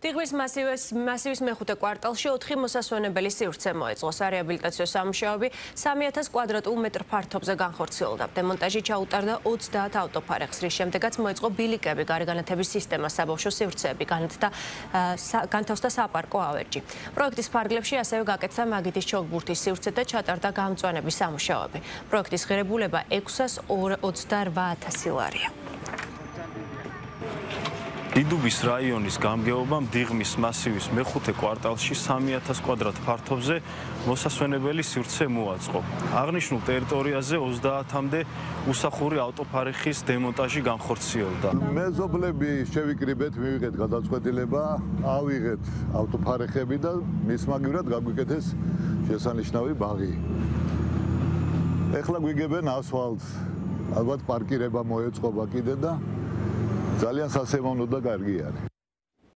ტიღვის მასივის მეხუთე კვარტალში 4 მოსასვენებელი სივრცე მოეწყო. Სარეაბილიტაციო სამუშაოები 3000 კვადრატულ მეტრ ფართობზე განხორციელდა. დემონტაჟი ჩაუტარდა 30 ავტოფარეხს, რის შემდეგაც მოეწყო ბილიკები, გარეგანათების სისტემა, საბავშვო სივრცეები, განთავსდა საპარკო ავეჯი. პროექტის ფარგლებში ასევე გაკეთდა მაგიდის ჩოგბურთის სივრცე და ჩატარდა გამწვანების სამუშაოები. პროექტის ღირებულება 628.000 ლარია. დიდუბის რაიონის გამგეობამ დიღმის მასივის მეხუთე კვარტალში 3000 კვადრატ ფართობზე მოსასვენებელი სივრცე მოაწყო. აღნიშნულ ტერიტორიაზე 30-მდე უსახური ავტოფარეხის დემონტაჟი განხორციელდა. მეზობლები შევიკრიბეთ, მივიღეთ გადაწყვეტილება, ავიღეთ ავტოფარეხები და მის მაგივრად გაგვიკეთეს შესანიშნავი ბაღი. ეხლა გვიგებენ ასფალტს, ალბათ პარკირება მოეწყობა კიდე და ძალიან სასიამოვნო და კარგი არის.